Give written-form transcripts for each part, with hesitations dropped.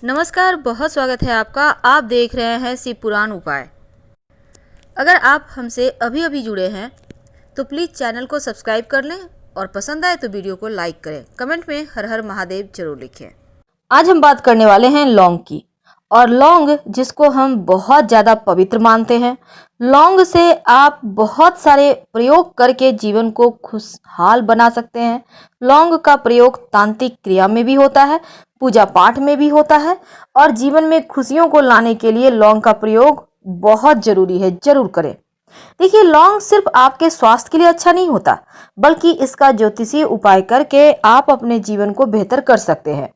नमस्कार, बहुत स्वागत है आपका। आप देख रहे हैं शिव पुराण उपाय। अगर आप हमसे अभी अभी जुड़े हैं तो प्लीज़ चैनल को सब्सक्राइब कर लें और पसंद आए तो वीडियो को लाइक करें। कमेंट में हर हर महादेव जरूर लिखें। आज हम बात करने वाले हैं लौंग की। और लौंग जिसको हम बहुत ज़्यादा पवित्र मानते हैं, लौंग से आप बहुत सारे प्रयोग करके जीवन को खुशहाल बना सकते हैं। लौंग का प्रयोग तांत्रिक क्रिया में भी होता है, पूजा पाठ में भी होता है और जीवन में खुशियों को लाने के लिए लौंग का प्रयोग बहुत जरूरी है, जरूर करें। देखिए, लौंग सिर्फ आपके स्वास्थ्य के लिए अच्छा नहीं होता, बल्कि इसका ज्योतिषीय उपाय करके आप अपने जीवन को बेहतर कर सकते हैं।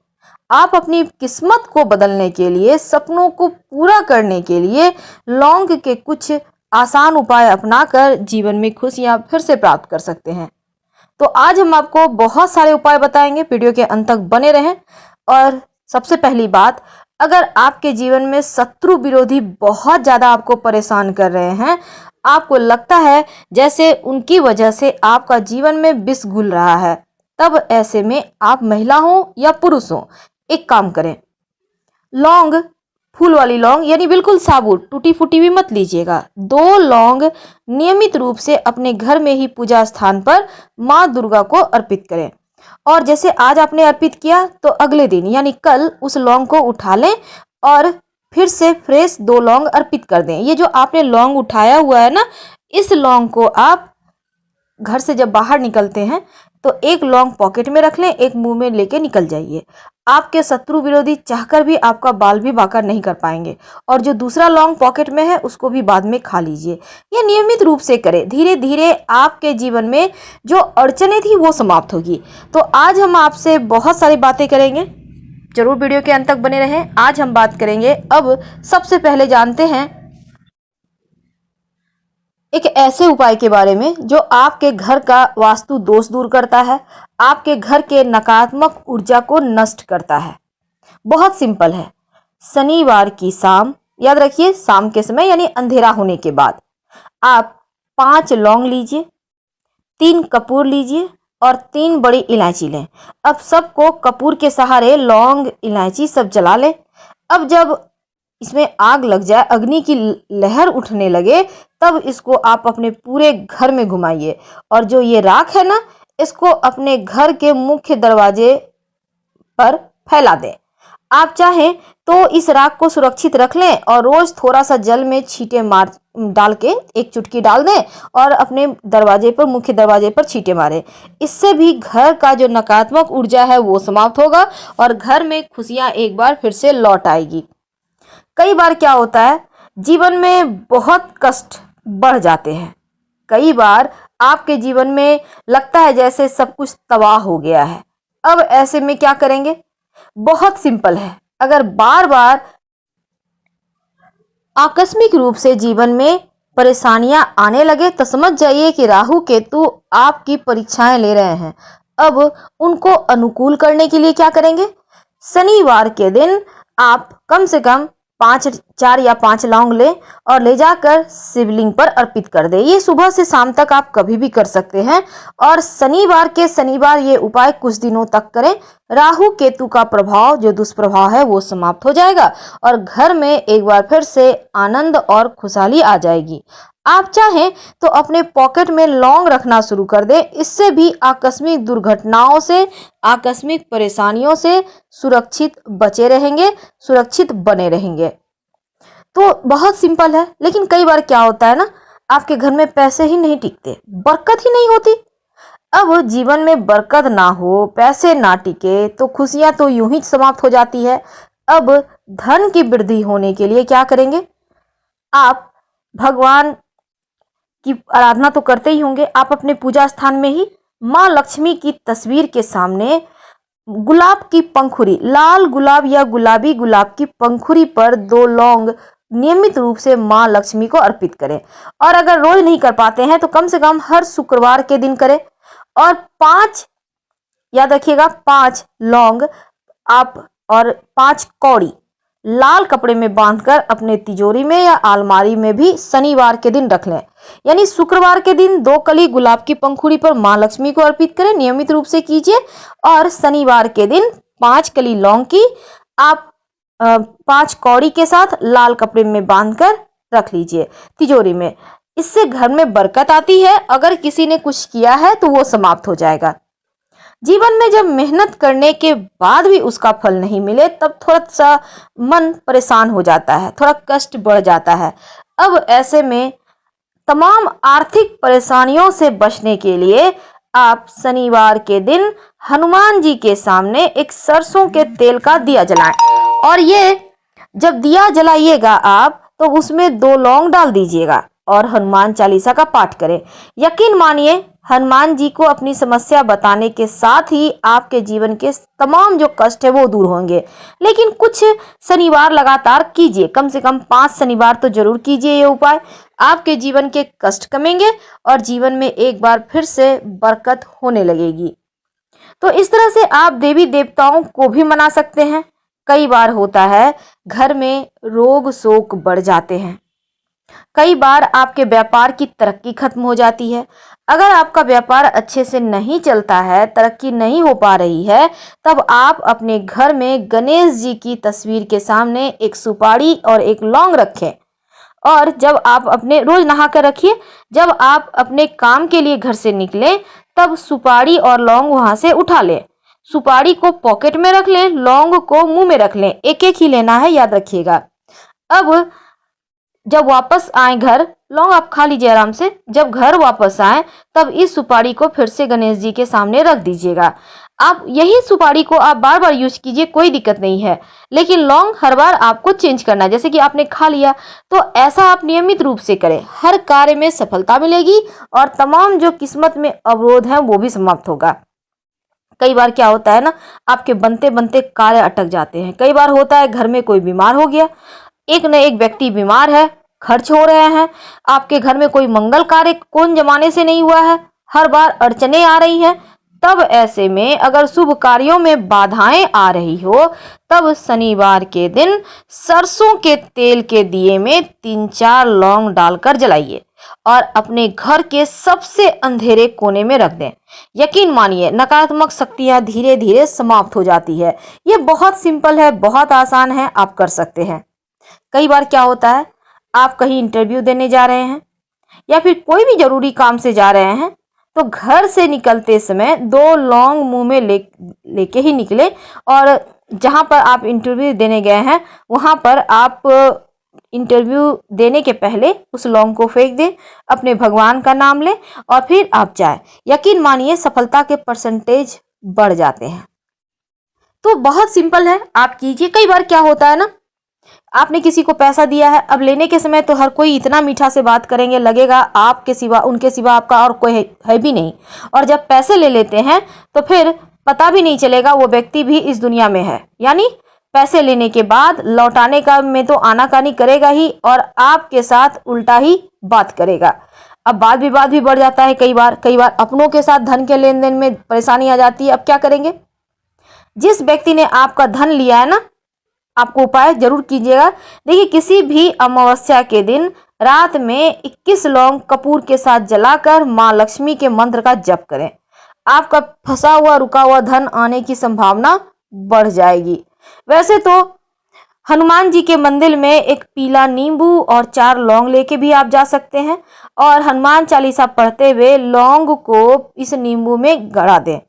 आप अपनी किस्मत को बदलने के लिए, सपनों को पूरा करने के लिए लौंग के कुछ आसान उपाय अपनाकर जीवन में खुशियां फिर से प्राप्त कर सकते हैं। तो आज हम आपको बहुत सारे उपाय बताएंगे, वीडियो के अंत तक बने रहें। और सबसे पहली बात, अगर आपके जीवन में शत्रु विरोधी बहुत ज्यादा आपको परेशान कर रहे हैं, आपको लगता है जैसे उनकी वजह से आपका जीवन में विष घुल रहा है, तब ऐसे में आप महिला हो या पुरुष हो, एक काम करें। लौंग, फूल वाली लौंग यानी बिल्कुल साबुत, टूटी फूटी भी मत लीजिएगा। 2 लौंग नियमित रूप से अपने घर में ही पूजा स्थान पर माँ दुर्गा को अर्पित करें। और जैसे आज आपने अर्पित किया तो अगले दिन यानी कल उस लौंग को उठा लें और फिर से फ्रेश 2 लौंग अर्पित कर दें। ये जो आपने लौंग उठाया हुआ है ना, इस लौंग को आप घर से जब बाहर निकलते हैं तो एक लौंग पॉकेट में रख लें, एक मुंह में लेके निकल जाइए। आपके शत्रु विरोधी चाहकर भी आपका बाल भी बांका नहीं कर पाएंगे। और जो दूसरा लौंग पॉकेट में है उसको भी बाद में खा लीजिए। ये नियमित रूप से करें, धीरे धीरे आपके जीवन में जो अड़चने थी वो समाप्त होगी। तो आज हम आपसे बहुत सारी बातें करेंगे, जरूर वीडियो के अंत तक बने रहें। आज हम बात करेंगे, अब सबसे पहले जानते हैं एक ऐसे उपाय के बारे में जो आपके घर का वास्तु दोष दूर करता है, आपके घर के नकारात्मक ऊर्जा को नष्ट करता है। बहुत सिंपल है। शनिवार की शाम, याद रखिए शाम के समय यानी अंधेरा होने के बाद, आप 5 लौंग लीजिए, 3 कपूर लीजिए और 3 बड़ी इलायची लें। अब सबको कपूर के सहारे लौंग इलायची सब जला लें। अब जब इसमें आग लग जाए, अग्नि की लहर उठने लगे, तब इसको आप अपने पूरे घर में घुमाइए और जो ये राख है ना, इसको अपने घर के मुख्य दरवाजे पर फैला दें। आप चाहें तो इस राख को सुरक्षित रख लें और रोज थोड़ा सा जल में छींटे मार डाल के, एक चुटकी डाल दें और अपने दरवाजे पर, मुख्य दरवाजे पर छींटे मारें। इससे भी घर का जो नकारात्मक ऊर्जा है वो समाप्त होगा और घर में खुशियां एक बार फिर से लौट आएगी। कई बार क्या होता है, जीवन में बहुत कष्ट बढ़ जाते हैं। कई बार आपके जीवन में लगता है जैसे सब कुछ तबाह हो गया है। अब ऐसे में क्या करेंगे? बहुत सिंपल है। अगर बार बार आकस्मिक रूप से जीवन में परेशानियां आने लगे तो समझ जाइए कि राहु केतु आपकी परीक्षाएं ले रहे हैं। अब उनको अनुकूल करने के लिए क्या करेंगे? शनिवार के दिन आप कम से कम 4 या 5 लौंग लें और ले जाकर शिवलिंग पर अर्पित कर दें। ये सुबह से शाम तक आप कभी भी कर सकते हैं और शनिवार ये उपाय कुछ दिनों तक करें। राहु केतु का प्रभाव, जो दुष्प्रभाव है, वो समाप्त हो जाएगा और घर में एक बार फिर से आनंद और खुशहाली आ जाएगी। आप चाहें तो अपने पॉकेट में लौंग रखना शुरू कर दें। इससे भी आकस्मिक दुर्घटनाओं से, आकस्मिक परेशानियों से सुरक्षित बचे रहेंगे, सुरक्षित बने रहेंगे। तो बहुत सिंपल है। लेकिन कई बार क्या होता है ना, आपके घर में पैसे ही नहीं टिकते, बरकत ही नहीं होती। अब जीवन में बरकत ना हो, पैसे ना टिके तो खुशियां तो यूं ही समाप्त हो जाती है। अब धन की वृद्धि होने के लिए क्या करेंगे? आप भगवान की आराधना तो करते ही होंगे। आप अपने पूजा स्थान में ही माँ लक्ष्मी की तस्वीर के सामने गुलाब की पंखुड़ी, लाल गुलाब या गुलाबी गुलाब की पंखुड़ी पर 2 लौंग नियमित रूप से माँ लक्ष्मी को अर्पित करें। और अगर रोज नहीं कर पाते हैं तो कम से कम हर शुक्रवार के दिन करें। और 5, याद रखिएगा, 5 लौंग आप और 5 कौड़ी लाल कपड़े में बांधकर अपने तिजोरी में या अलमारी में भी शनिवार के दिन रख लें। यानी शुक्रवार के दिन 2 कली गुलाब की पंखुड़ी पर माँ लक्ष्मी को अर्पित करें, नियमित रूप से कीजिए। और शनिवार के दिन 5 कली लौंग की आप 5 कौड़ी के साथ लाल कपड़े में बांधकर रख लीजिए तिजोरी में। इससे घर में बरकत आती है। अगर किसी ने कुछ किया है तो वो समाप्त हो जाएगा। जीवन में जब मेहनत करने के बाद भी उसका फल नहीं मिले तब थोड़ा सा मन परेशान हो जाता है, थोड़ा कष्ट बढ़ जाता है। अब ऐसे में तमाम आर्थिक परेशानियों से बचने के लिए आप शनिवार के दिन हनुमान जी के सामने एक सरसों के तेल का दिया जलाएं। और ये जब दिया जलाइएगा आप तो उसमें 2 लौंग डाल दीजिएगा और हनुमान चालीसा का पाठ करें। यकीन मानिए हनुमान जी को अपनी समस्या बताने के साथ ही आपके जीवन के तमाम जो कष्ट है वो दूर होंगे। लेकिन कुछ शनिवार लगातार कीजिए, कम से कम 5 शनिवार तो जरूर कीजिए ये उपाय। आपके जीवन के कष्ट कमेंगे और जीवन में एक बार फिर से बरकत होने लगेगी। तो इस तरह से आप देवी देवताओं को भी मना सकते हैं। कई बार होता है घर में रोग शोक बढ़ जाते हैं। कई बार आपके व्यापार की तरक्की खत्म हो जाती है। अगर आपका व्यापार अच्छे से नहीं चलता है, तरक्की नहीं हो पा रही है, तब आप अपने घर में गणेश जी की तस्वीर के सामने एक सुपारी और एक लौंग रखें। और जब आप अपने रोज नहा कर रखिए, जब आप अपने काम के लिए घर से निकलें तब सुपारी और लौंग वहां से उठा लें। सुपारी को पॉकेट में रख लें, लौंग को मुंह में रख लें। एक एक ही लेना है, याद रखिएगा। अब जब वापस आए घर, लौंग आप खा लीजिए आराम से। जब घर वापस आए तब इस सुपारी को फिर से गणेश जी के सामने रख दीजिएगा। आप यही सुपारी को आप बार बार यूज कीजिए, कोई दिक्कत नहीं है। लेकिन लौंग हर बार आपको चेंज करना है। जैसे कि आपने खा लिया तो ऐसा आप नियमित रूप से करें। हर कार्य में सफलता मिलेगी और तमाम जो किस्मत में अवरोध है वो भी समाप्त होगा। कई बार क्या होता है ना, आपके बनते बनते कार्य अटक जाते हैं। कई बार होता है घर में कोई बीमार हो गया, एक न एक व्यक्ति बीमार है, खर्च हो रहे हैं। आपके घर में कोई मंगल कार्य कौन जमाने से नहीं हुआ है, हर बार अड़चने आ रही हैं। तब ऐसे में अगर शुभ कार्यों में बाधाएं आ रही हो तब शनिवार के दिन सरसों के तेल के दिए में 3-4 लौंग डालकर जलाइए और अपने घर के सबसे अंधेरे कोने में रख दें। यकीन मानिए नकारात्मक शक्तियां धीरे धीरे समाप्त हो जाती है। ये बहुत सिंपल है, बहुत आसान है, आप कर सकते हैं। कई बार क्या होता है, आप कहीं इंटरव्यू देने जा रहे हैं या फिर कोई भी जरूरी काम से जा रहे हैं तो घर से निकलते समय 2 लौंग मुंह में लेके ही निकले और जहां पर आप इंटरव्यू देने गए हैं वहां पर आप इंटरव्यू देने के पहले उस लौंग को फेंक दें, अपने भगवान का नाम लें और फिर आप जाए। यकीन मानिए सफलता के परसेंटेज बढ़ जाते हैं। तो बहुत सिंपल है, आप कीजिए। कई बार क्या होता है ना, आपने किसी को पैसा दिया है, अब लेने के समय तो हर कोई इतना मीठा से बात करेंगे, लगेगा आपके सिवा उनके सिवा आपका और कोई है भी नहीं। और जब पैसे ले लेते हैं तो फिर पता भी नहीं चलेगा वो व्यक्ति भी इस दुनिया में है। यानी पैसे लेने के बाद लौटाने का में तो आनाकानी करेगा ही और आपके साथ उल्टा ही बात करेगा। अब वाद विवाद भी बढ़ जाता है। कई बार अपनों के साथ धन के लेन देन में परेशानी आ जाती है। अब क्या करेंगे, जिस व्यक्ति ने आपका धन लिया है ना, आपको उपाय जरूर कीजिएगा। देखिए, किसी भी अमावस्या के दिन रात में 21 लौंग कपूर के साथ जलाकर मां लक्ष्मी के मंत्र का जप करें। आपका फंसा हुआ रुका हुआ धन आने की संभावना बढ़ जाएगी। वैसे तो हनुमान जी के मंदिर में एक पीला नींबू और 4 लौंग लेके भी आप जा सकते हैं और हनुमान चालीसा पढ़ते हुए लौंग को इस नींबू में गड़ा दें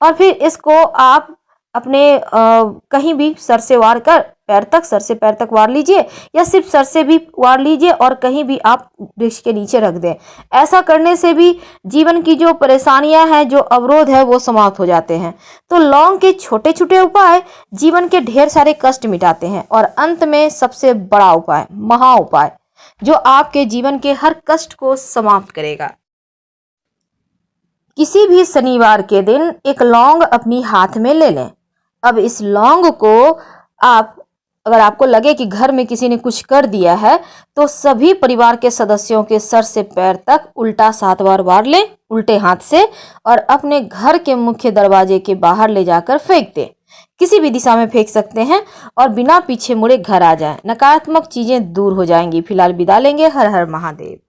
और फिर इसको आप अपने कहीं भी सर से वार कर पैर तक, सर से पैर तक वार लीजिए या सिर्फ सर से भी वार लीजिए और कहीं भी आप वृक्ष के नीचे रख दें। ऐसा करने से भी जीवन की जो परेशानियां हैं, जो अवरोध है, वो समाप्त हो जाते हैं। तो लौंग के छोटे छोटे उपाय जीवन के ढेर सारे कष्ट मिटाते हैं और अंत में सबसे बड़ा उपाय, महा उपाय, जो आपके जीवन के हर कष्ट को समाप्त करेगा। किसी भी शनिवार के दिन एक लौंग अपनी हाथ में ले लें। अब इस लौंग को आप, अगर आपको लगे कि घर में किसी ने कुछ कर दिया है, तो सभी परिवार के सदस्यों के सर से पैर तक उल्टा 7 बार वार लें उल्टे हाथ से और अपने घर के मुख्य दरवाजे के बाहर ले जाकर फेंक दें। किसी भी दिशा में फेंक सकते हैं और बिना पीछे मुड़े घर आ जाएं। नकारात्मक चीजें दूर हो जाएंगी। फिलहाल विदा लेंगे। हर हर महादेव।